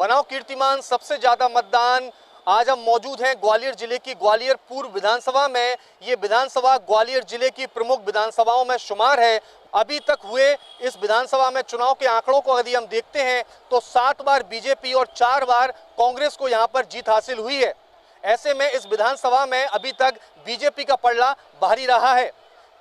बनाओ कीर्तिमान सबसे ज्यादा मतदान। आज हम मौजूद हैं ग्वालियर जिले की ग्वालियर पूर्व विधानसभा में। ये विधानसभा ग्वालियर जिले की प्रमुख विधानसभाओं में शुमार है। अभी तक हुए इस विधानसभा में चुनाव के आंकड़ों को यदि हम देखते हैं तो 7 बार बीजेपी और 4 बार कांग्रेस को यहां पर जीत हासिल हुई है। ऐसे में इस विधानसभा में अभी तक बीजेपी का पलड़ा भारी रहा है।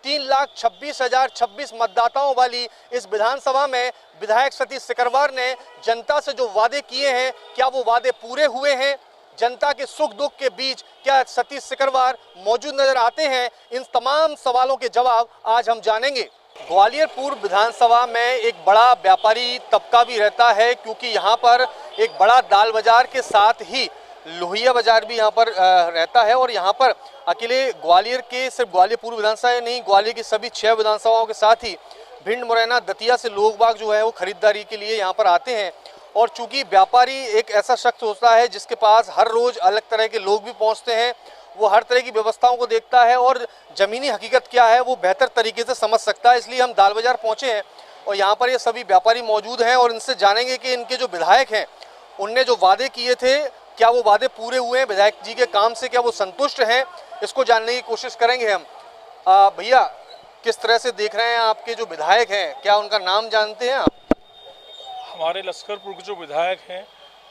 3,26,026 मतदाताओं वाली इस विधानसभा में विधायक सतीश सिकरवार ने जनता से जो वादे किए हैं, क्या वो वादे पूरे हुए हैं? जनता के सुख दुख के बीच क्या सतीश सिकरवार मौजूद नजर आते हैं? इन तमाम सवालों के जवाब आज हम जानेंगे। ग्वालियर पूर्व विधानसभा में एक बड़ा व्यापारी तबका भी रहता है, क्योंकि यहाँ पर एक बड़ा दाल बाजार के साथ ही लोहिया बाजार भी यहाँ पर रहता है। और यहाँ पर अकेले ग्वालियर के सिर्फ ग्वालियर पूर्व विधानसभा नहीं, ग्वालियर की सभी 6 विधानसभाओं के साथ ही भिंड, मुरैना, दतिया से लोग बाग जो है वो खरीदारी के लिए यहाँ पर आते हैं। और चूंकि व्यापारी एक ऐसा शख्स होता है जिसके पास हर रोज अलग तरह के लोग भी पहुँचते हैं, वो हर तरह की व्यवस्थाओं को देखता है और ज़मीनी हकीकत क्या है वो बेहतर तरीके से समझ सकता है। इसलिए हम दाल बाजार पहुँचे हैं और यहाँ पर ये सभी व्यापारी मौजूद हैं और इनसे जानेंगे कि इनके जो विधायक हैं उनने जो वादे किए थे, क्या वो वादे पूरे हुए हैं? विधायक जी के काम से क्या वो संतुष्ट हैं? इसको जानने की कोशिश करेंगे हम। भैया, किस तरह से देख रहे हैं आपके जो विधायक हैं, क्या उनका नाम जानते हैं आप? हमारे लश्करपुर के जो विधायक हैं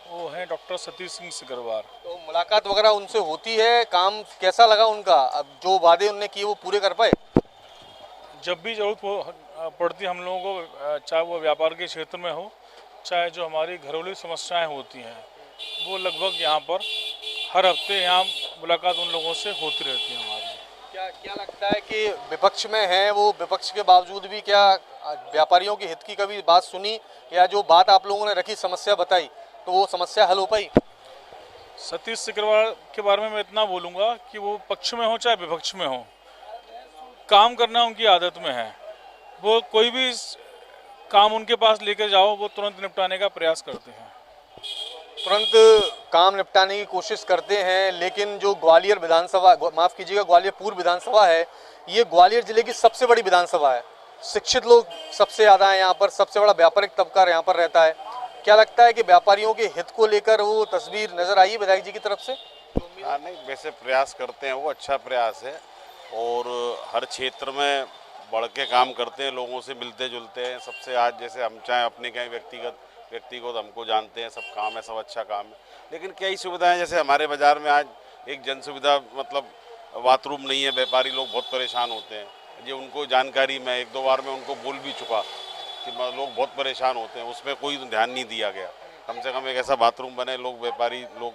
वो हैं डॉक्टर सतीश सिंह सिकरवार। तो मुलाकात वगैरह उनसे होती है, काम कैसा लगा उनका? अब जो वादे उन्होंने किए वो पूरे कर पाए? जब भी जरूरत पड़ती है हम लोगों को, चाहे वो व्यापार के क्षेत्र में हो, चाहे जो हमारी घरेलू समस्याएं होती हैं, वो लगभग यहाँ पर हर हफ्ते यहाँ मुलाकात उन लोगों से होती रहती है हमारी। क्या लगता है कि विपक्ष में है वो, विपक्ष के बावजूद भी क्या व्यापारियों के हित की कभी बात सुनी, या जो बात आप लोगों ने रखी, समस्या बताई, तो वो समस्या हल हो पाई? सतीश सिकरवार के बारे में मैं इतना बोलूँगा कि वो पक्ष में हो चाहे विपक्ष में हो, काम करना उनकी आदत में है। वो कोई भी काम उनके पास लेकर जाओ वो तुरंत निपटाने का प्रयास करते हैं, तुरंत काम निपटाने की कोशिश करते हैं। लेकिन जो ग्वालियर विधानसभा, माफ़ कीजिएगा, ग्वालियर पूर्व विधानसभा है, ये ग्वालियर जिले की सबसे बड़ी विधानसभा है। शिक्षित लोग सबसे ज़्यादा हैं यहाँ पर, सबसे बड़ा व्यापारिक तबका यहाँ पर रहता है। क्या लगता है कि व्यापारियों के हित को लेकर वो तस्वीर नज़र आई है विधायक जी की तरफ से? हाँ, नहीं, वैसे प्रयास करते हैं, वो अच्छा प्रयास है और हर क्षेत्र में बढ़ के काम करते हैं, लोगों से मिलते जुलते हैं सबसे। आज जैसे हम चाहे अपने कहीं व्यक्ति को हमको जानते हैं, सब काम है, सब अच्छा काम है, लेकिन कई सुविधाएं, जैसे हमारे बाज़ार में आज एक जन सुविधा मतलब बाथरूम नहीं है, व्यापारी लोग बहुत परेशान होते हैं। ये उनको जानकारी, मैं 1-2 बार में उनको बोल भी चुका कि लोग बहुत परेशान होते हैं, उसमें कोई ध्यान नहीं दिया गया। कम से कम एक ऐसा बाथरूम बने, लोग व्यापारी लोग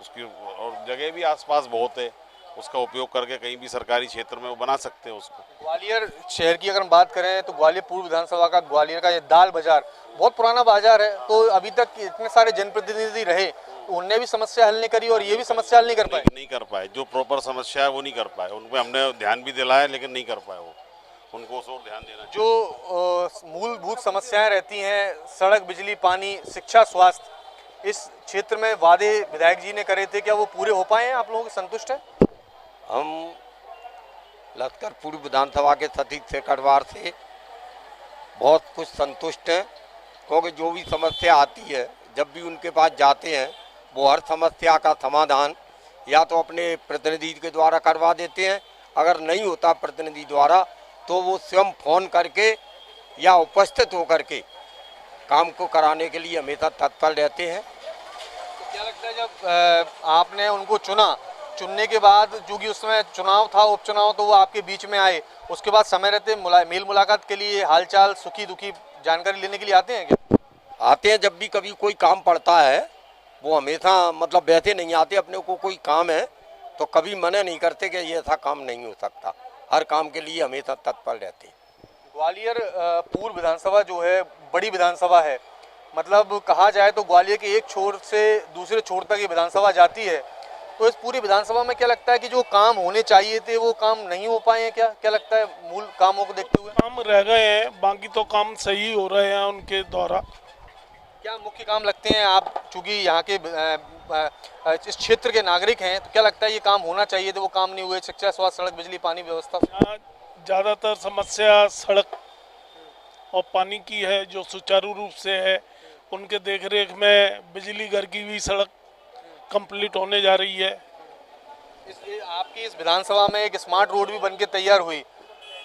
उसकी, और जगह भी आसपास बहुत है, उसका उपयोग करके कहीं भी सरकारी क्षेत्र में वो बना सकते हैं उसको। ग्वालियर शहर की अगर हम बात करें तो ग्वालियर पूर्व विधानसभा का ग्वालियर का ये दाल बाजार बहुत पुराना बाजार है। तो अभी तक इतने सारे जनप्रतिनिधि रहे, तो उनने भी समस्या हल नहीं करी और ये भी समस्या हल नहीं कर पाए। जो प्रॉपर समस्या है वो नहीं कर पाए, उनपे हमने ध्यान भी दिलाया लेकिन नहीं कर पाए वो, उनको उस ओर ध्यान देना। जो मूलभूत समस्याएं रहती हैं, सड़क, बिजली, पानी, शिक्षा, स्वास्थ्य, इस क्षेत्र में वादे विधायक जी ने करे थे, क्या वो पूरे हो पाए हैं? आप लोगों को संतुष्ट है? हम लश्करपुर विधानसभा के सतीश सिकरवार से बहुत कुछ संतुष्ट हैं, क्योंकि जो भी समस्या आती है, जब भी उनके पास जाते हैं, वो हर समस्या का समाधान या तो अपने प्रतिनिधि के द्वारा करवा देते हैं, अगर नहीं होता प्रतिनिधि द्वारा तो वो स्वयं फ़ोन करके या उपस्थित होकर के काम को कराने के लिए हमेशा तत्पर रहते हैं। तो क्या लगता है जब आपने उनको चुनने के बाद, जो कि उसमें चुनाव था, उपचुनाव, तो वो आपके बीच में आए, उसके बाद समय रहते मेल मुलाकात के लिए, हालचाल, सुखी दुखी जानकारी लेने के लिए आते हैं क्या? आते हैं, जब भी कभी कोई काम पड़ता है वो हमेशा, मतलब वैसे नहीं आते, अपने को कोई काम है तो कभी मना नहीं करते कि ये ऐसा काम नहीं हो सकता, हर काम के लिए हमेशा तत्पर रहते हैं। ग्वालियर पूर्व विधानसभा जो है बड़ी विधानसभा है, मतलब कहा जाए तो ग्वालियर के एक छोर से दूसरे छोर तक ये विधानसभा जाती है। तो इस पूरी विधानसभा में क्या लगता है कि जो काम होने चाहिए थे वो काम नहीं हो पाए हैं? क्या लगता है मूल कामों को देखते हुए? काम रह गए हैं, बाकी तो काम सही हो रहे हैं उनके द्वारा। क्या मुख्य काम लगते हैं? आप चूंकि यहाँ के इस क्षेत्र के नागरिक हैं, तो क्या लगता है ये काम होना चाहिए थे, वो काम नहीं हुए? शिक्षा, स्वास्थ्य, सड़क, बिजली, पानी व्यवस्था, ज़्यादातर समस्या सड़क और पानी की है, जो सुचारू रूप से है उनके देखरेख में बिजली घर की भी सड़क कंप्लीट होने जा रही है। आपकी इस विधानसभा में एक स्मार्ट रोड भी बनके तैयार हुई,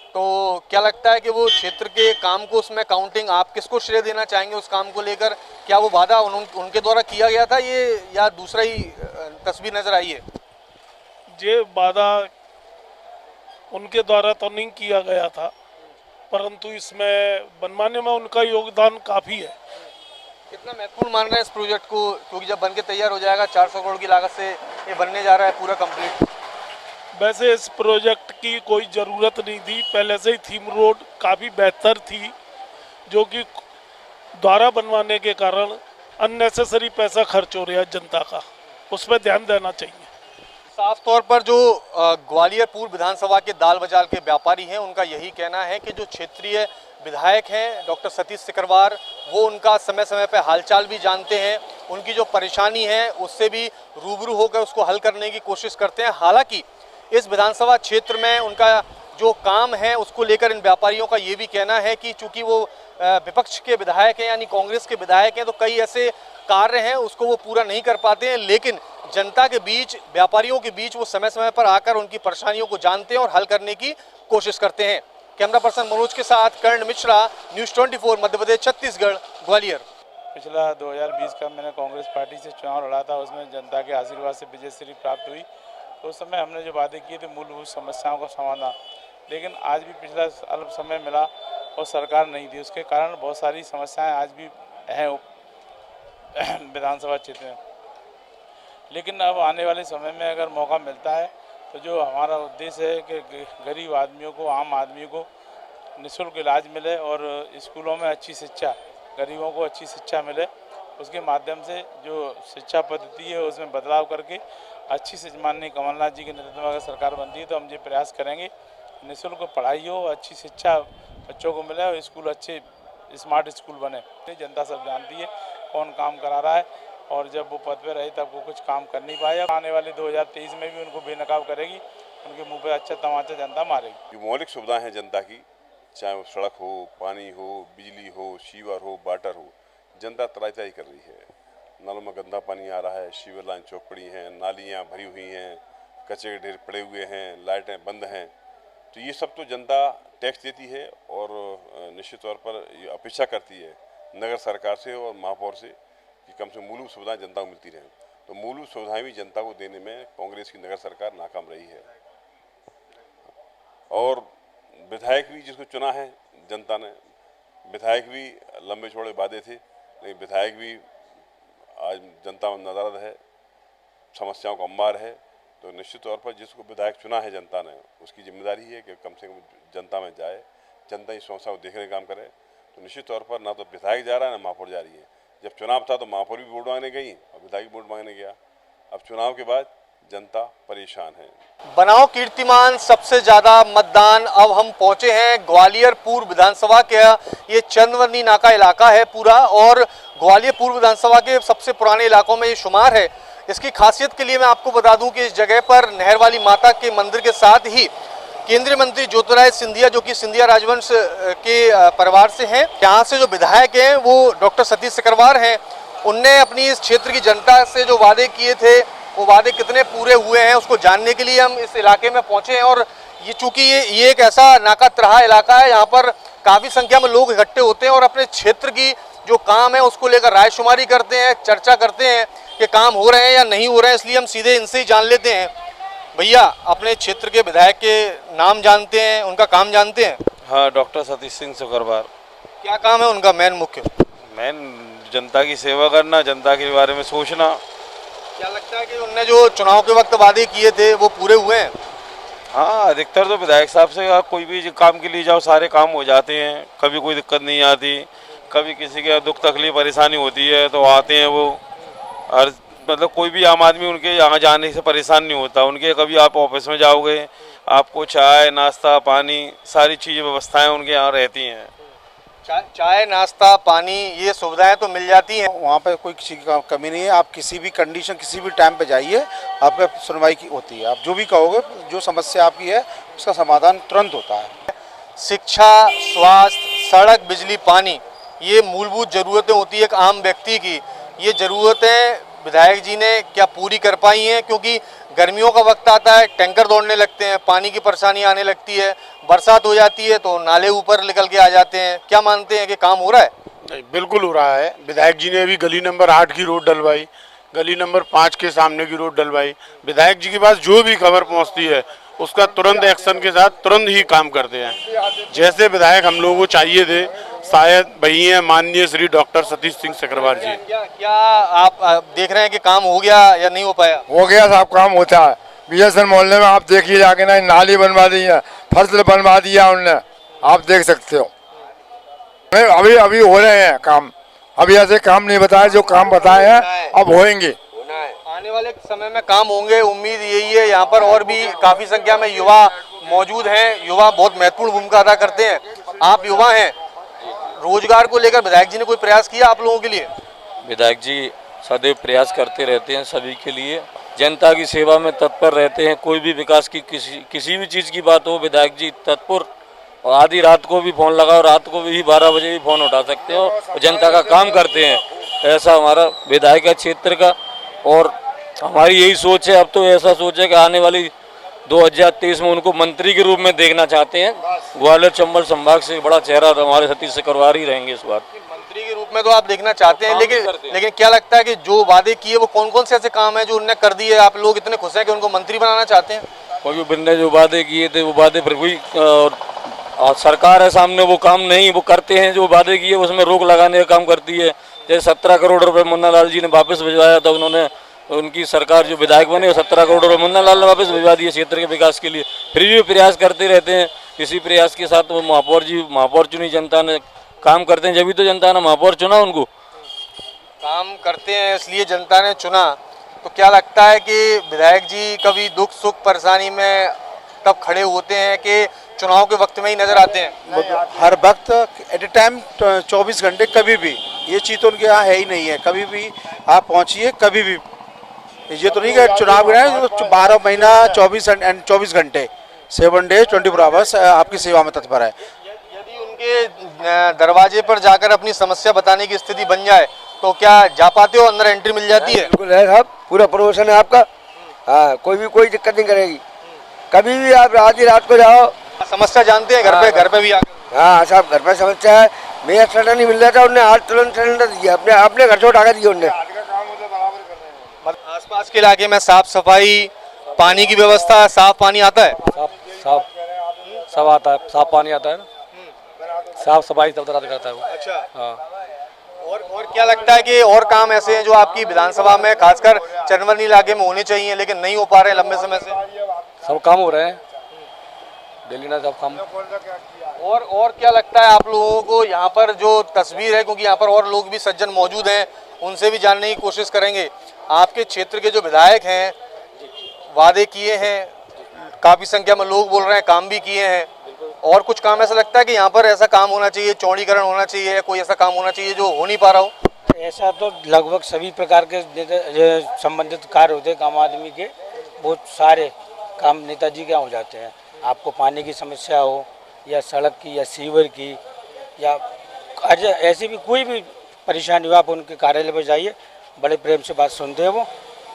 तो क्या लगता है कि वो क्षेत्र के काम को उसमें काउंटिंग आप किसको श्रेय देना चाहेंगे उस काम को लेकर? क्या वो वादा उनके द्वारा किया गया था ये, या दूसरा ही तस्वीर नजर आई है? ये वादा उनके द्वारा तो नहीं किया गया था, परंतु इसमें बनवाने में उनका योगदान काफ़ी है। कितना महत्वपूर्ण मान रहे हैं इस प्रोजेक्ट को, क्योंकि जब बनके तैयार हो जाएगा 400 करोड़ की लागत से ये बनने जा रहा है पूरा कंप्लीट? वैसे इस प्रोजेक्ट की कोई ज़रूरत नहीं थी, पहले से ही थीम रोड काफ़ी बेहतर थी, जो कि द्वारा बनवाने के कारण अननेसेसरी पैसा खर्च हो रहा है जनता का, उस पर ध्यान देना चाहिए। साफ तौर पर जो ग्वालियर पूर्व विधानसभा के दाल बाजार के व्यापारी हैं, उनका यही कहना है कि जो क्षेत्रीय विधायक हैं डॉक्टर सतीश सिकरवार, वो उनका समय समय पर हालचाल भी जानते हैं, उनकी जो परेशानी है उससे भी रूबरू होकर उसको हल करने की कोशिश करते हैं। हालांकि इस विधानसभा क्षेत्र में उनका जो काम है उसको लेकर इन व्यापारियों का ये भी कहना है कि चूंकि वो विपक्ष के विधायक हैं यानी कांग्रेस के विधायक हैं, तो कई ऐसे कार्य हैं उसको वो पूरा नहीं कर पाते हैं, लेकिन जनता के बीच, व्यापारियों के बीच वो समय समय पर आकर उनकी परेशानियों को जानते हैं और हल करने की कोशिश करते हैं। कैमरा पर्सन मनोज के साथ कर्ण मिश्रा, न्यूज़ 24 मध्य प्रदेश छत्तीसगढ़, ग्वालियर। पिछला 2020 का मैंने कांग्रेस पार्टी से चुनाव लड़ा था, उसमें जनता के आशीर्वाद से विजय श्री प्राप्त हुई। तो उस समय हमने जो वादे किए थे मूलभूत समस्याओं का समाधान, लेकिन आज भी पिछला अल्प समय मिला और सरकार नहीं दी, उसके कारण बहुत सारी समस्याएं आज भी हैं विधानसभा क्षेत्र में। लेकिन अब आने वाले समय में अगर मौका मिलता है तो जो हमारा उद्देश्य है कि गरीब आदमियों को, आम आदमी को निःशुल्क इलाज मिले और स्कूलों में अच्छी शिक्षा, गरीबों को अच्छी शिक्षा मिले, उसके माध्यम से जो शिक्षा पद्धति है उसमें बदलाव करके अच्छी से माननीय कमलनाथ जी के नेतृत्व में अगर सरकार बनती है तो हम ये प्रयास करेंगे निःशुल्क पढ़ाई हो, अच्छी शिक्षा बच्चों को मिले और स्कूल अच्छे स्मार्ट स्कूल बने। जनता सब जानती है कौन काम करा रहा है, और जब वो पद पे रहे तब वो कुछ काम कर नहीं पाए। आने वाले 2023 में भी उनको बेनकाब करेगी, उनके मुंह पे अच्छा तमाचा जनता मारेगी। जो मौलिक सुविधाएं हैं जनता की, चाहे वो सड़क हो, पानी हो, बिजली हो, सीवर हो, वाटर हो, जनता तराई कर रही है। नालों में गंदा पानी आ रहा है, सीवर लाइन चौक पड़ी हैं, नालियाँ भरी हुई हैं, कचरे के ढेर पड़े हुए हैं, लाइटें बंद हैं। तो ये सब तो जनता टैक्स देती है और निश्चित तौर पर ये अपेक्षा करती है नगर सरकार से और महापौर से कि कम से कम मूलभूत सुविधाएं जनता को मिलती रहें। तो मूलभूत सुविधाएं भी जनता को देने में कांग्रेस की नगर सरकार नाकाम रही है। और विधायक भी जिसको चुना है जनता ने, विधायक भी लंबे चौड़े वादे थे, लेकिन विधायक भी आज जनता में नाराज है, समस्याओं का अंबार है। तो निश्चित तौर पर जिसको विधायक चुना है जनता ने, उसकी जिम्मेदारी है कि कम से कम जनता में जाए, जनता की समस्या को देखने का काम करे। तो निश्चित तौर पर ना तो विधायक जा रहा है ना महापौर जा रही है। जब चुनाव था तो महापौर भी वोट मांगने गई और विधायक वोट मांगने गया। अब चुनाव के बाद जनता परेशान है। बनाओ कीर्तिमान सबसे ज्यादा मतदान। अब हम पहुंचे हैं ग्वालियर पूर्व विधानसभा के, ये चंद्रवनी नाका इलाका है पूरा, और ग्वालियर पूर्व विधानसभा के सबसे पुराने इलाकों में ये शुमार है। इसकी खासियत के लिए मैं आपको बता दूं कि इस जगह पर नहर वाली माता के मंदिर के साथ ही केंद्रीय मंत्री ज्योतिरादित्य सिंधिया, जो कि सिंधिया राजवंश के परिवार से हैं, यहाँ से जो विधायक हैं वो डॉक्टर सतीश सिकरवार हैं। उनने अपनी इस क्षेत्र की जनता से जो वादे किए थे वो वादे कितने पूरे हुए हैं उसको जानने के लिए हम इस इलाके में पहुंचे हैं। और ये चूंकि ये एक ऐसा नाका तरहा इलाका है, यहाँ पर काफ़ी संख्या में लोग इकट्ठे होते हैं और अपने क्षेत्र की जो काम है उसको लेकर रायशुमारी करते हैं, चर्चा करते हैं कि काम हो रहे हैं या नहीं हो रहे हैं। इसलिए हम सीधे इनसे ही जान लेते हैं। भैया, अपने क्षेत्र के विधायक के नाम जानते हैं, उनका काम जानते हैं? हाँ, डॉक्टर सतीश सिंह सिकरवार। क्या काम है उनका मुख्य? जनता की सेवा करना, जनता के बारे में सोचना। क्या लगता है कि उनने जो चुनाव के वक्त वादे किए थे वो पूरे हुए हैं? हाँ, अधिकतर तो विधायक साहब से कोई भी काम के लिए जाओ सारे काम हो जाते हैं, कभी कोई दिक्कत नहीं आती। कभी किसी के दुख तकलीफ परेशानी होती है तो आते हैं वो, और मतलब कोई भी आम आदमी उनके यहाँ जाने से परेशान नहीं होता। उनके कभी आप ऑफिस में जाओगे, आपको चाय नाश्ता पानी सारी चीज़ें व्यवस्थाएं उनके यहाँ रहती हैं। चाय नाश्ता पानी ये सुविधाएं तो मिल जाती हैं वहाँ पे, कोई किसी की कमी नहीं है। आप किसी भी कंडीशन किसी भी टाइम पे जाइए, आप पे सुनवाई की होती है। आप जो भी कहोगे, जो समस्या आपकी है उसका समाधान तुरंत होता है। शिक्षा, स्वास्थ्य, सड़क, बिजली, पानी, ये मूलभूत ज़रूरतें होती है एक आम व्यक्ति की, ये ज़रूरतें विधायक जी ने क्या पूरी कर पाई हैं? क्योंकि गर्मियों का वक्त आता है, टैंकर दौड़ने लगते हैं, पानी की परेशानी आने लगती है, बरसात हो जाती है तो नाले ऊपर निकल के आ जाते हैं। क्या मानते हैं कि काम हो रहा है? नहीं, बिल्कुल हो रहा है। विधायक जी ने अभी गली नंबर 8 की रोड डलवाई, गली नंबर 5 के सामने की रोड डलवाई। विधायक जी के पास जो भी खबर पहुंचती है उसका तुरंत एक्शन के साथ तुरंत ही काम करते हैं। जैसे विधायक हम लोगों को चाहिए थे, शायद वही हैं माननीय श्री डॉक्टर सतीश सिंह सिकरवार जी। क्या आप देख रहे हैं कि काम हो गया या नहीं हो पाया? हो गया साहब, काम होता है। बीएसएन मोहल्ले में आप देखिए जाके ना, नाली बनवा दी है, फसल बनवा दिया उनने, आप देख सकते हो। अभी अभी हो रहे हैं काम, अभी ऐसे काम नहीं बताए, जो काम बताए हैं अब होएंगे। आने वाले समय में काम होंगे, उम्मीद यही है। यहाँ पर और भी काफी संख्या में युवा मौजूद हैं। युवा बहुत महत्वपूर्ण भूमिका अदा करते हैं। आप युवा हैं, रोजगार को लेकर विधायक जी ने कोई प्रयास किया आप लोगों के लिए? विधायक जी सदैव प्रयास करते रहते हैं सभी के लिए, जनता की सेवा में तत्पर रहते हैं। कोई भी विकास की किसी भी चीज़ की बात हो, विधायक जी तत्पर, और आधी रात को भी फ़ोन लगाओ, रात को भी 12 बजे भी फ़ोन उठा सकते हो, और जनता का काम करते हैं। ऐसा हमारा विधायक है क्षेत्र का, और हमारी यही सोच है। अब तो ऐसा सोच है कि आने वाली 2023 में उनको मंत्री के रूप में देखना चाहते हैं। ग्वालियर चंबल संभाग से बड़ा चेहरा हमारे सतीश सिकरवार ही रहेंगे इस बार। मंत्री के रूप में तो आप देखना चाहते हैं, लेकिन क्या लगता है कि जो वादे किए वो कौन कौन से ऐसे काम है जो उन्होंने कर दिए, आप लोग इतने खुश हैं कि उनको मंत्री बनाना चाहते हैं? कोई बंदे जो वादे किए थे वो वादे फिर कोई और सरकार है सामने, वो काम नहीं वो करते हैं। जो वादे किए उसमें रोक लगाने का काम करती है। जैसे 17 करोड़ रुपए मुन्ना लाल जी ने वापस भिजवाया था, उन्होंने, उनकी सरकार जो विधायक बने, 17 करोड़ रुपए मुन्ना लाल ने वापस भिजवा दिए क्षेत्र के विकास के लिए। फिर भी प्रयास करते रहते हैं। इसी प्रयास के साथ वो महापौर चुनी जनता ने, काम करते हैं जब तो जनता ने महापौर चुना उनको। काम करते हैं इसलिए जनता ने चुना। तो क्या लगता है कि विधायक जी कभी दुख सुख परेशानी में तब खड़े होते हैं कि चुनाव के वक्त में ही नजर आते हैं? हर वक्त एट ए टाइम 24 घंटे, कभी भी। ये चीज़ तो उनके यहाँ है ही नहीं है। कभी भी आप पहुँचिए, कभी भी। ये तो नहीं कि चुनाव है 12 महीना 24 घंटे 7 डेज 24 आवर्स आपकी सेवा में तत्पर है। यदि उनके दरवाजे पर जाकर अपनी समस्या बताने की स्थिति बन जाए तो क्या जा पाते हो, अंदर एंट्री मिल जाती है? बिल्कुल है साहब, पूरा प्रोमोशन है आपका। हाँ, कोई दिक्कत नहीं करेगी। कभी भी आप आधी रात को जाओ। समस्या जानते हैं घर पे भी आकर? हाँ साहब, घर पे समस्या है। मेरा सिलेंडर नहीं मिल रहा था, उन्होंने 8 तुरंत सिलेंडर दिया, अपने घर से उठा कर दिया उन्होंने। आसपास के इलाके में साफ सफाई, पानी की व्यवस्था, साफ पानी आता है? सब आता है, साफ पानी आता है ना, साफ सफाई सब तरह करता है वो। अच्छा, हाँ। और क्या लगता है कि और काम ऐसे हैं जो आपकी विधानसभा में खासकर चंदवनी इलाके में होने चाहिए लेकिन नहीं हो पा रहे लंबे समय से? सब काम हो रहे हैं डेली ना, सब काम। और क्या लगता है आप लोगों को यहाँ पर जो तस्वीर है, क्योंकि यहाँ पर और लोग भी सज्जन मौजूद हैं, उनसे भी जानने की कोशिश करेंगे। आपके क्षेत्र के जो विधायक हैं, वादे किए हैं, काफ़ी संख्या में लोग बोल रहे हैं काम भी किए हैं, और कुछ काम ऐसा लगता है कि यहाँ पर ऐसा काम होना चाहिए, चौड़ीकरण होना चाहिए, या कोई ऐसा काम होना चाहिए जो हो नहीं पा रहा हो? ऐसा तो लगभग सभी प्रकार के संबंधित कार्य होते हैं काम आदमी के, बहुत सारे काम नेताजी के यहाँ हो जाते हैं। आपको पानी की समस्या हो, या सड़क की, या सीवर की, या ऐसी भी कोई भी परेशानी हो, आप उनके कार्यालय पर जाइए, बड़े प्रेम से बात सुनते हैं वो,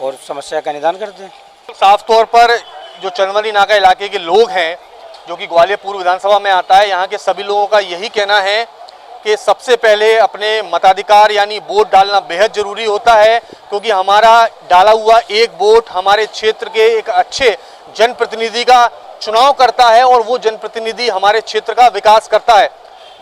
और समस्या का निदान करते हैं। साफ तौर पर जो चंदवनी नाका इलाके के लोग हैं, जो कि ग्वालियर पूर्व विधानसभा में आता है, यहाँ के सभी लोगों का यही कहना है कि सबसे पहले अपने मताधिकार यानी वोट डालना बेहद जरूरी होता है, क्योंकि हमारा डाला हुआ एक वोट हमारे क्षेत्र के एक अच्छे जनप्रतिनिधि का चुनाव करता है, और वो जनप्रतिनिधि हमारे क्षेत्र का विकास करता है।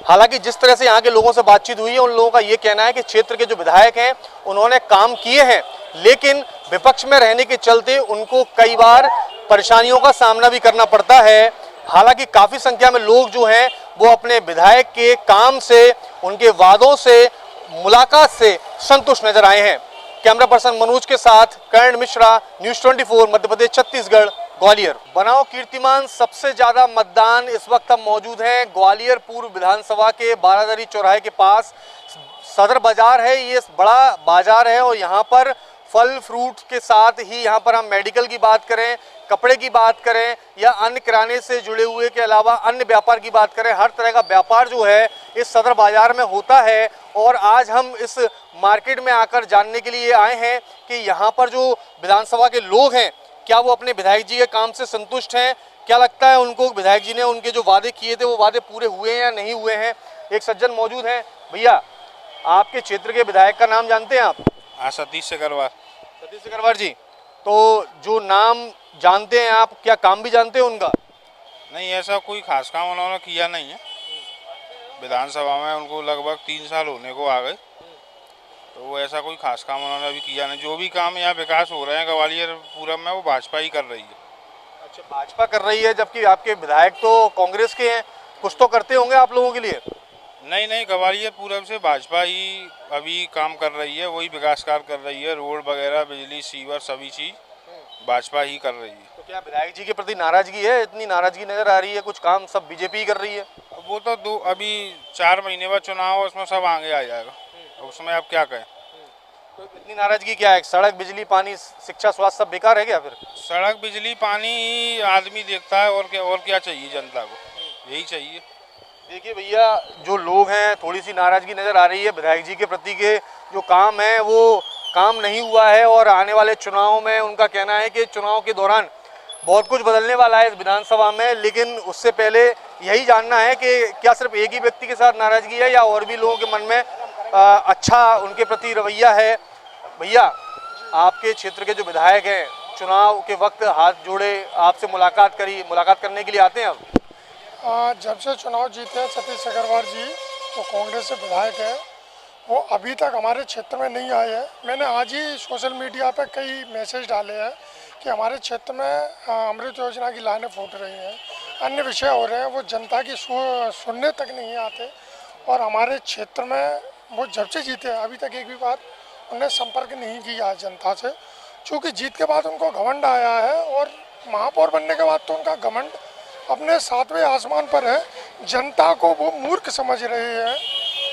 हालांकि जिस तरह से यहाँ के लोगों से बातचीत हुई है, उन लोगों का ये कहना है कि क्षेत्र के जो विधायक हैं उन्होंने काम किए हैं, लेकिन विपक्ष में रहने के चलते उनको कई बार परेशानियों का सामना भी करना पड़ता है। हालांकि काफ़ी संख्या में लोग जो हैं वो अपने विधायक के काम से, उनके वादों से, मुलाकात से संतुष्ट नजर आए हैं। कैमरा पर्सन मनोज के साथ कर्ण मिश्रा, न्यूज़ 24 मध्य प्रदेश छत्तीसगढ़, ग्वालियर। बनाओ कीर्तिमान सबसे ज्यादा मतदान इस वक्त हम मौजूद हैं ग्वालियर पूर्व विधानसभा के बारादरी चौराहे के पास। सदर बाजार है, ये बड़ा बाजार है, और यहाँ पर फल फ्रूट के साथ ही यहाँ पर हम मेडिकल की बात करें, कपड़े की बात करें या अन्य किराने से जुड़े हुए के अलावा अन्य व्यापार की बात करें, हर तरह का व्यापार जो है इस सदर बाजार में होता है। और आज हम इस मार्केट में आकर जानने के लिए आए हैं कि यहाँ पर जो विधानसभा के लोग हैं क्या वो अपने विधायक जी के काम से संतुष्ट हैं, क्या लगता है उनको विधायक जी ने उनके जो वादे किए थे वो वादे पूरे हुए हैं या नहीं हुए हैं। एक सज्जन मौजूद हैं। भैया, आपके क्षेत्र के विधायक का नाम जानते हैं आप? हाँ, सतीश सिकरवार। सतीश सिकरवार जी, तो जो नाम जानते हैं आप, क्या काम भी जानते हैं उनका? नहीं, ऐसा कोई खास काम उन्होंने किया नहीं है। विधानसभा में उनको लगभग 3 साल होने को आ गए, तो वो ऐसा कोई खास काम उन्होंने अभी किया नहीं। जो भी काम यहाँ विकास हो रहे हैं ग्वालियर पूरब में वो भाजपा ही कर रही है। अच्छा, भाजपा कर रही है, जबकि आपके विधायक तो कांग्रेस के हैं। कुछ तो करते होंगे आप लोगों के लिए? नहीं, ग्वालियर पूरब से भाजपा ही अभी काम कर रही है, वही विकास कार्य कर रही है। रोड वगैरह, बिजली, सीवर, सभी चीज़ भाजपा ही कर रही है। तो क्या विधायक जी के प्रति नाराजगी है? इतनी नाराजगी नजर आ रही है, कुछ काम सब बीजेपी कर रही है। वो तो अभी 4 महीने बाद चुनाव, उसमें सब आगे आ जाएगा, उसमें आप क्या कहें। तो इतनी नाराजगी क्या है? सड़क, बिजली, पानी, शिक्षा, स्वास्थ्य सब बेकार है क्या? फिर सड़क, बिजली, पानी आदमी देखता है, और क्या चाहिए जनता को, यही चाहिए। देखिए भैया, जो लोग हैं थोड़ी सी नाराजगी नजर आ रही है विधायक जी के प्रति के जो काम है वो काम नहीं हुआ है, और आने वाले चुनाव में उनका कहना है कि चुनाव के दौरान बहुत कुछ बदलने वाला है इस विधानसभा में। लेकिन उससे पहले यही जानना है कि क्या सिर्फ एक ही व्यक्ति के साथ नाराजगी है या और भी लोगों के मन में अच्छा उनके प्रति रवैया है। भैया, आपके क्षेत्र के जो विधायक हैं चुनाव के वक्त हाथ जोड़े, आपसे मुलाकात करने के लिए आते हैं अब? जब से चुनाव जीते हैं सतीश सिकरवार जी, तो कांग्रेस से विधायक है, वो अभी तक हमारे क्षेत्र में नहीं आए हैं। मैंने आज ही सोशल मीडिया पे कई मैसेज डाले हैं कि हमारे क्षेत्र में अमृत योजना की लाइनें फूट रही हैं, अन्य विषय हो रहे हैं, वो जनता की सुनने तक नहीं आते। और हमारे क्षेत्र में वो जब से जीते अभी तक एक भी बार उन्हें संपर्क नहीं किया जनता से, चूँकि जीत के बाद उनको घमंड आया है और महापौर बनने के बाद तो उनका घमंड अपने 7वें आसमान पर है। जनता को वो मूर्ख समझ रहे हैं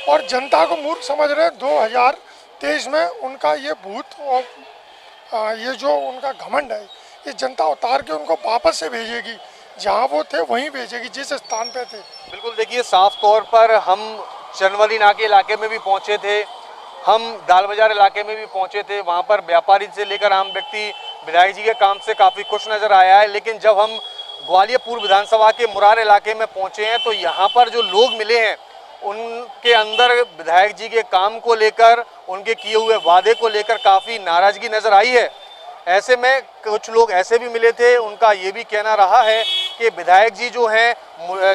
और जनता को मूर्ख समझ रहे हैं। 2023 में उनका ये भूत और ये जो उनका घमंड है, ये जनता उतार के उनको वापस से भेजेगी, जहाँ वो थे वहीं भेजेगी, जिस स्थान पे थे। बिल्कुल, देखिए साफ तौर पर हम चनवली नाके इलाके में भी पहुँचे थे, हम दाल बाजार इलाके में भी पहुँचे थे। वहाँ पर व्यापारी से लेकर आम व्यक्ति विधायक जी के काम से काफ़ी खुश नज़र आया है। लेकिन जब हम ग्वालियर पूर्व विधानसभा के मुरार इलाके में पहुंचे हैं तो यहाँ पर जो लोग मिले हैं उनके अंदर विधायक जी के काम को लेकर, उनके किए हुए वादे को लेकर काफ़ी नाराजगी नज़र आई है। ऐसे में कुछ लोग ऐसे भी मिले थे, उनका ये भी कहना रहा है कि विधायक जी जो हैं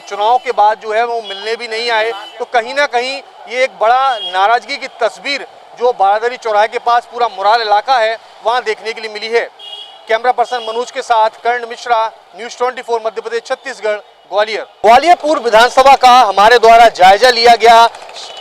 चुनाव के बाद जो है वो मिलने भी नहीं आए। तो कहीं ना कहीं ये एक बड़ा नाराजगी की तस्वीर जो बारादरी चौराहे के पास पूरा मुरार इलाका है वहाँ देखने के लिए मिली है। कैमरा पर्सन मनोज के साथ कर्ण मिश्रा, न्यूज़ 24 मध्य प्रदेश छत्तीसगढ़, ग्वालियर। ग्वालियर पूर्व विधानसभा का हमारे द्वारा जायजा लिया गया।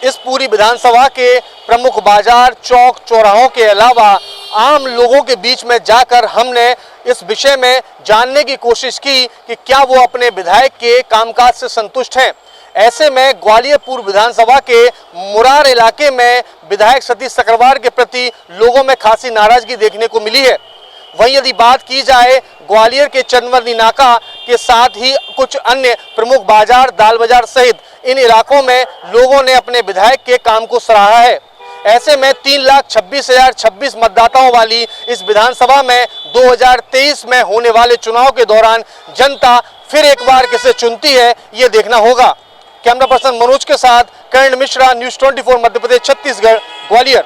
इस पूरी विधानसभा के प्रमुख बाजार, चौक, चौराहों के अलावा आम लोगों के बीच में जाकर हमने इस विषय में जानने की कोशिश की कि क्या वो अपने विधायक के कामकाज से संतुष्ट हैं। ऐसे में ग्वालियर पूर्व विधानसभा के मुरार इलाके में विधायक सतीश सिकरवार के प्रति लोगों में खासी नाराजगी देखने को मिली है। वहीं यदि बात की जाए ग्वालियर के चनवली नाका के साथ ही कुछ अन्य प्रमुख बाजार, दाल बाजार सहित इन इलाकों में लोगों ने अपने विधायक के काम को सराहा है। ऐसे में 3,26,026 मतदाताओं वाली इस विधानसभा में 2023 में होने वाले चुनाव के दौरान जनता फिर एक बार किसे चुनती है ये देखना होगा। कैमरा पर्सन मनोज के साथ कर्ण मिश्रा, न्यूज़ 24 मध्य प्रदेश छत्तीसगढ़, ग्वालियर।